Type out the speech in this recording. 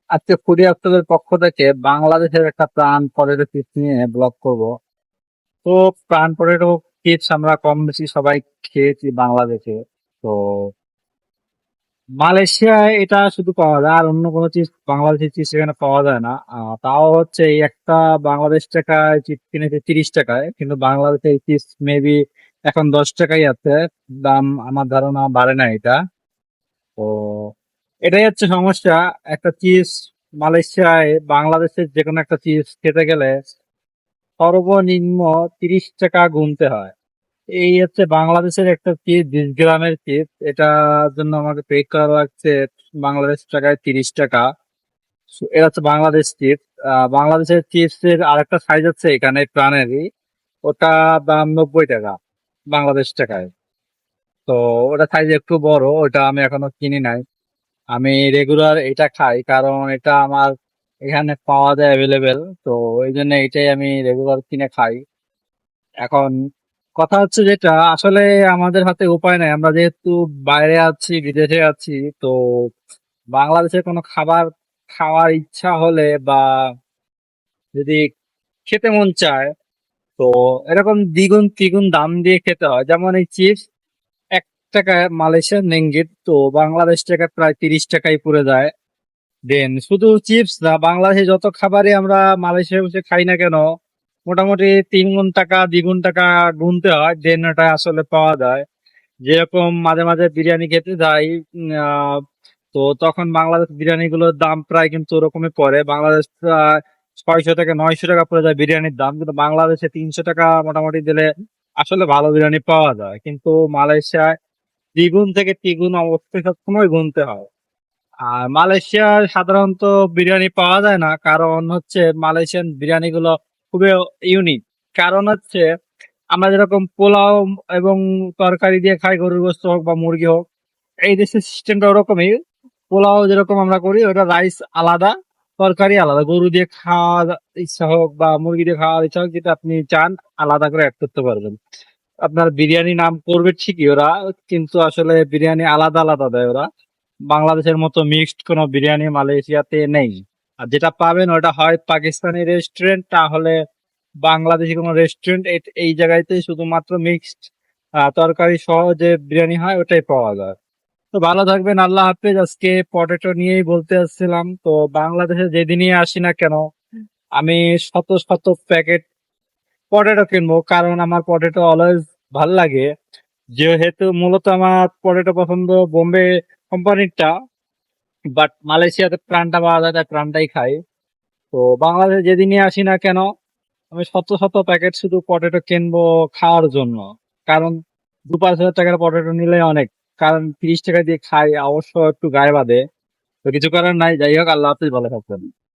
আজকে ফুডি আফতারের পক্ষ থেকে বাংলাদেশের একটা প্রাণ পটেটো চিপস নিয়ে ব্লগ করব। তো প্রাণ পটেটো চিপস আমরা কম বেশি সবাই খেয়েছি বাংলাদেশে। তো মালয়েশিয়ায় এটা শুধু পাওয়া যায়, আর অন্য কোনো চিপস বাংলাদেশি চিপস এখানে পাওয়া যায় না। তাও হচ্ছে এই একটা বাংলাদেশ টাকায় চিপস কিনেছে 30 টাকায়, কিন্তু বাংলাদেশে এই চিপস মেবি এখন 10 টাকাই আছে। দাম আমার ধারণা বাড়ে না এটা। তো এটাই হচ্ছে সমস্যা। একটা চিপস মালয়েশিয়ায় বাংলাদেশের যে কোনো একটা চিপস খেতে গেলে সর্বনিম্ন 30 টাকা গুনতে হয়। এই হচ্ছে বাংলাদেশের একটা চিপস, 20 গ্রামের চিপস, এটার জন্য আমাকে পে করা লাগছে বাংলাদেশ টাকায় 30 টাকা। এটা হচ্ছে বাংলাদেশ চিপস। বাংলাদেশের চিপসের আরেকটা সাইজ আছে এখানে প্রাণেরই, ওটা দাম 90 টাকা বাংলাদেশ টাকায়। তো ওটা সাইজ একটু বড়, ওটা আমি এখনো কিনি নাই। আমি রেগুলার এটা খাই কারণ এটা আমার এখানে পাওয়া যায় অ্যাভেলেবেল। তো এই জন্য এটাই আমি রেগুলার কিনে খাই। এখন কথা হচ্ছে যেটা আসলে আমাদের হাতে উপায় নাই, আমরা যেহেতু বাইরে আছি, বিদেশে আছি। তো বাংলাদেশের কোনো খাবার খাওয়ার ইচ্ছা হলে বা যদি খেতে মন চায়, তো এরকম দ্বিগুণ তিগুণ দাম দিয়ে খেতে হয়। যেমন এই চিপস 1 টাকায় মালয়েশিয়ান রিঙ্গিত, তো বাংলাদেশ টাকা প্রায় 30 টাকায় পড়ে যায়। দেন শুধু চিপস না, বাংলাদেশে যত খাবারই আমরা মালয়েশিয়ায় বসে খাই না কেন, মোটামুটি 3 গুণ টাকা 2 গুণ টাকা গুনতে হয়, দেন ওটা আসলে পাওয়া যায়। যেরকম মাঝে মাঝে বিরিয়ানি খেতে যাই, তো তখন বাংলাদেশ বিরিয়ানি গুলোর দাম প্রায় কিন্তু ওরকমই পড়ে। বাংলাদেশ প্রায় 600 থেকে 900 টাকা পড়ে যায় বিরিয়ানির দাম, কিন্তু বাংলাদেশে 300 টাকা মোটামুটি দিলে আসলে ভালো বিরিয়ানি পাওয়া যায়। কিন্তু মালয়েশিয়ায় দ্বিগুণ থেকে তিগুণ অবশ্যই সবসময় গুনতে হয়। আর মালয়েশিয়ার সাধারণত বিরিয়ানি পাওয়া যায় না, কারণ হচ্ছে মালয়েশিয়ান বিরিয়ানি গুলো খুবই ইউনিক। কারণ হচ্ছে আমরা যেরকম পোলাও এবং তরকারি দিয়ে খাই, গরুর গোশত হোক বা মুরগি হোক, এই দেশের সিস্টেমটা ওরকমই। পোলাও যেরকম আমরা করি, ওটা রাইস আলাদা, তরকারি আলাদা। গরু দিয়ে খাওয়ার ইচ্ছা হোক বা মুরগি দিয়ে খাওয়ার ইচ্ছা হোক, যেটা আপনি চান আলাদা করে অ্যাড করতে পারবেন। আপনার বিরিয়ানি নাম করবে ঠিকই ওরা, কিন্তু আসলে বিরিয়ানি আলাদা আলাদা দেয় ওরা। বাংলাদেশের মতো মিক্সড কোনো বিরিয়ানি মালয়েশিয়াতে নেই। আর যেটা পাবেন ওটা হয় পাকিস্তানি রেস্টুরেন্ট, তাহলে বাংলাদেশি কোনো রেস্টুরেন্ট। এই জায়গাতেই শুধুমাত্র মিক্সড তরকারি সহ যে বিরিয়ানি হয় ওটাই পাওয়া যায়। তো ভালো থাকবেন, আল্লাহ হাফেজ। আজকে পটেটো নিয়েই বলতে আসছিলাম। তো বাংলাদেশে যেদিনই আসি না কেন, আমি শত শত প্যাকেট পটেটো কিনবো, কারণ আমার পটেটো অলওয়েজ ভাল লাগে। যেহেতু মূলত আমার পটেটো পছন্দ বোম্বে কোম্পানিরটা, বাট মালয়েশিয়াতে প্রাণটা পাওয়া যায়, তাই প্রাণটাই খাই। তো বাংলাদেশে যেদিনই আসি না কেন, আমি শত শত প্যাকেট শুধু পটেটো কিনবো খাওয়ার জন্য। কারণ 2-5 হাজার টাকার পটেটো নিলে অনেক, কারণ 30 টাকা দিয়ে খাই, অবশ্য একটু গায়ে বাঁধে। তো কিছু করার নাই। যাই হোক, আল্লাহ হাফিজ, ভালো থাকবেন।